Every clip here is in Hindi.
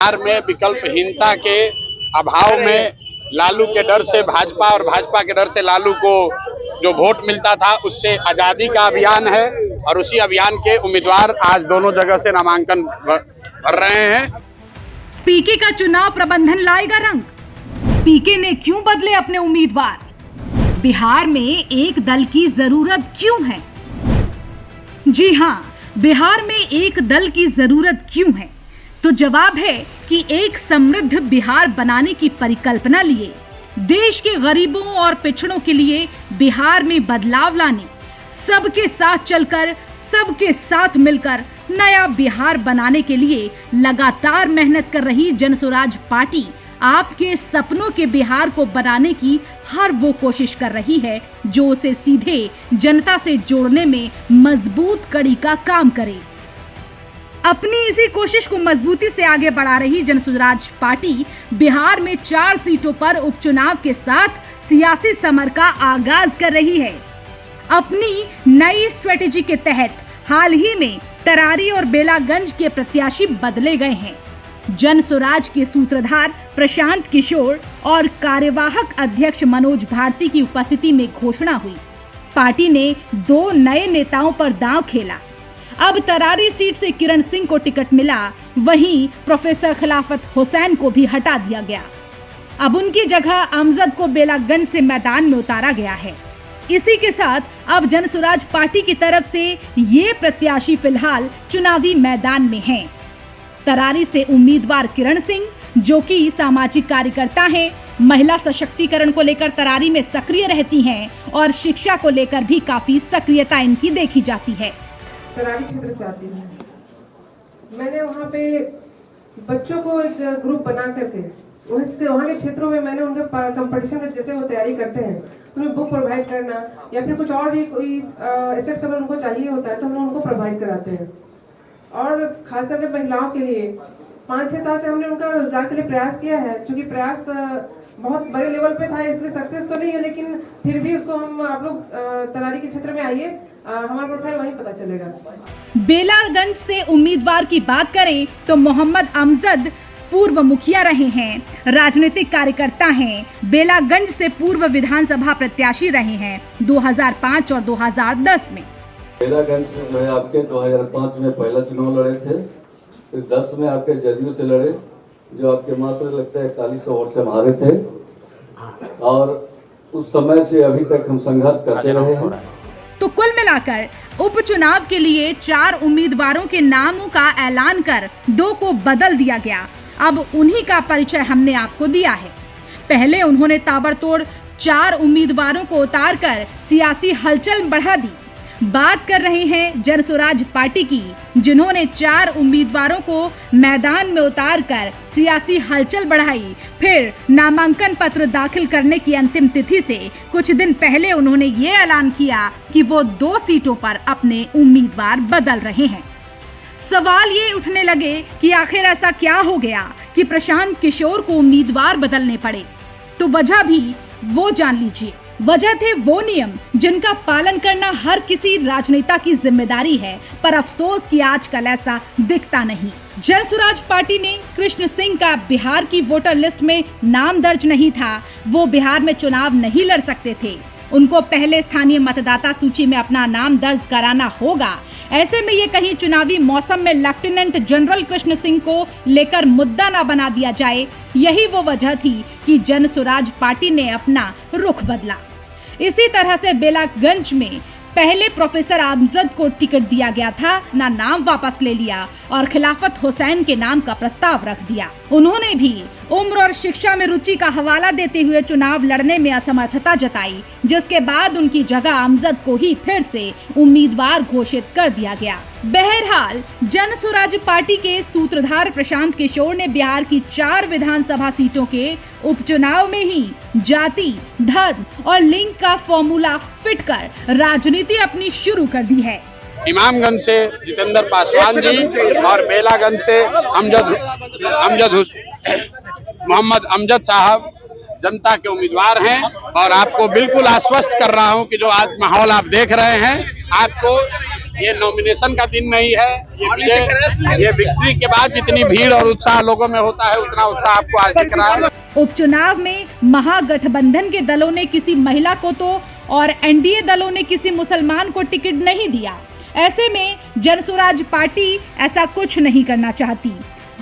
बिहार में विकल्पहीनता के अभाव में लालू के डर से भाजपा और भाजपा के डर से लालू को जो वोट मिलता था, उससे आजादी का अभियान है और उसी अभियान के उम्मीदवार आज दोनों जगह से नामांकन भर रहे हैं। पीके का चुनाव प्रबंधन लाएगा रंग। पीके ने क्यों बदले अपने उम्मीदवार? बिहार में एक दल की जरूरत क्यों है? जी हां, बिहार में एक दल की जरूरत क्यों है? तो जवाब है कि एक समृद्ध बिहार बनाने की परिकल्पना लिए देश के गरीबों और पिछड़ों के लिए बिहार में बदलाव लाने, सबके साथ चलकर, सबके साथ मिलकर नया बिहार बनाने के लिए लगातार मेहनत कर रही जनसुराज पार्टी आपके सपनों के बिहार को बनाने की हर वो कोशिश कर रही है जो उसे सीधे जनता से जोड़ने में मजबूत कड़ी का काम करे। अपनी इसी कोशिश को मजबूती से आगे बढ़ा रही जनसुराज पार्टी बिहार में 4 सीटों पर उपचुनाव के साथ सियासी समर का आगाज कर रही है। अपनी नई स्ट्रेटेजी के तहत हाल ही में तरारी और बेलागंज के प्रत्याशी बदले गए हैं। जनसुराज के सूत्रधार प्रशांत किशोर और कार्यवाहक अध्यक्ष मनोज भारती की उपस्थिति में घोषणा हुई। पार्टी ने 2 नए नेताओं पर दांव खेला। अब तरारी सीट से किरण सिंह को टिकट मिला, वहीं प्रोफेसर खिलाफत हुसैन को भी हटा दिया गया। अब उनकी जगह अमजद को बेलागंज से मैदान में उतारा गया है। इसी के साथ अब जनसुराज पार्टी की तरफ से ये प्रत्याशी फिलहाल चुनावी मैदान में हैं। तरारी से उम्मीदवार किरण सिंह, जो कि सामाजिक कार्यकर्ता हैं, महिला सशक्तिकरण को लेकर तरारी में सक्रिय रहती हैं और शिक्षा को लेकर भी काफी सक्रियता इनकी देखी जाती है। तरारी क्षेत्र से आती हूँ। मैंने वहाँ पे बच्चों को एक ग्रुप बना करके वहाँ के क्षेत्रों में मैंने उनके कंपटीशन के जैसे वो तैयारी करते हैं, उन्हें बुक प्रोवाइड करना या फिर कुछ और भी कोई एसेट्स अगर उनको चाहिए होता है तो हम उनको प्रोवाइड कराते हैं। और खास करके महिलाओं के लिए 5-6 साल से हमने उनका रोजगार के लिए प्रयास किया है। क्योंकि प्रयास बहुत बड़े लेवल पे था, इसलिए सक्सेस तो नहीं है, लेकिन फिर भी उसको हम आप लोग तरारी के क्षेत्र में आइए, हमारा प्रोफाइल वहीं पता चलेगा। बेलागंज से उम्मीदवार की बात करें तो मोहम्मद अमजद पूर्व मुखिया रहे हैं, राजनीतिक कार्यकर्ता हैं, बेलागंज से पूर्व विधानसभा प्रत्याशी रहे हैं 2005 और 2010 में। बेलागंज में आपके 2005 में पहला चुनाव लड़े थे, फिर 10 में आपके जदयू से लड़े, जो आपके मात्र लगता है 4100 वोट से हारे थे, और उस समय से अभी तक हम संघर्ष करते रहे हैं। तो कुल मिलाकर उपचुनाव के लिए 4 उम्मीदवारों के नामों का ऐलान कर 2 को बदल दिया गया। अब उन्हीं का परिचय हमने आपको दिया है। पहले उन्होंने ताबड़तोड़ 4 उम्मीदवारों को उतारकर सियासी हलचल बढ़ा दी। बात कर रहे हैं जनसुराज पार्टी की, जिन्होंने 4 उम्मीदवारों को मैदान में उतारकर सियासी हलचल बढ़ाई। फिर नामांकन पत्र दाखिल करने की अंतिम तिथि से कुछ दिन पहले उन्होंने ये ऐलान किया कि वो 2 सीटों पर अपने उम्मीदवार बदल रहे हैं। सवाल ये उठने लगे कि आखिर ऐसा क्या हो गया कि प्रशांत किशोर को उम्मीदवार बदलने पड़े। तो वजह भी वो जान लीजिए। वजह थे वो नियम जिनका पालन करना हर किसी राजनेता की जिम्मेदारी है, पर अफसोस कि आजकल ऐसा दिखता नहीं। जनसुराज पार्टी ने कृष्ण सिंह का बिहार की वोटर लिस्ट में नाम दर्ज नहीं था, वो बिहार में चुनाव नहीं लड़ सकते थे। उनको पहले स्थानीय मतदाता सूची में अपना नाम दर्ज कराना होगा। ऐसे में ये कहीं चुनावी मौसम में लेफ्टिनेंट जनरल कृष्ण सिंह को लेकर मुद्दा न बना दिया जाए, यही वो वजह थी कि जनसुराज पार्टी ने अपना रुख बदला। इसी तरह से बेलागंज में पहले प्रोफेसर अमजद को टिकट दिया गया था, ना नाम वापस ले लिया और खिलाफत हुसैन के नाम का प्रस्ताव रख दिया। उन्होंने भी उम्र और शिक्षा में रुचि का हवाला देते हुए चुनाव लड़ने में असमर्थता जताई, जिसके बाद उनकी जगह अमजद को ही फिर से उम्मीदवार घोषित कर दिया गया। बहरहाल जनसुराज पार्टी के सूत्रधार प्रशांत किशोर ने बिहार की 4 विधानसभा सीटों के उपचुनाव में ही जाति, धर्म और लिंग का फॉर्मूला फिट कर राजनीति अपनी शुरू कर दी है। इमामगंज से जितेंद्र पासवान जी और बेलागंज से मोहम्मद अमजद साहब जनता के उम्मीदवार हैं। और आपको बिल्कुल आश्वस्त कर रहा हूं कि जो आज माहौल आप देख रहे हैं, आपको ये नॉमिनेशन का दिन नहीं है, ये विक्ट्री के बाद जितनी भीड़ और उत्साह लोगों में होता है उतना उत्साह आपको आज दिख रहा है। उपचुनाव में महागठबंधन के दलों ने किसी महिला को तो और एनडीए दलों ने किसी मुसलमान को टिकट नहीं दिया। ऐसे में जनसुराज पार्टी ऐसा कुछ नहीं करना चाहती।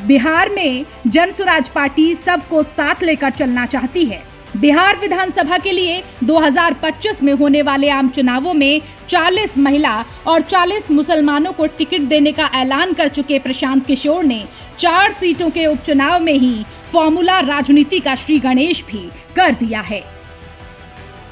बिहार में जनसुराज पार्टी सबको साथ लेकर चलना चाहती है। बिहार विधानसभा के लिए 2025 में होने वाले आम चुनावों में 40 महिला और 40 मुसलमानों को टिकट देने का ऐलान कर चुके प्रशांत किशोर ने 4 सीटों के उपचुनाव में ही फॉर्मूला राजनीति का श्री गणेश भी कर दिया है।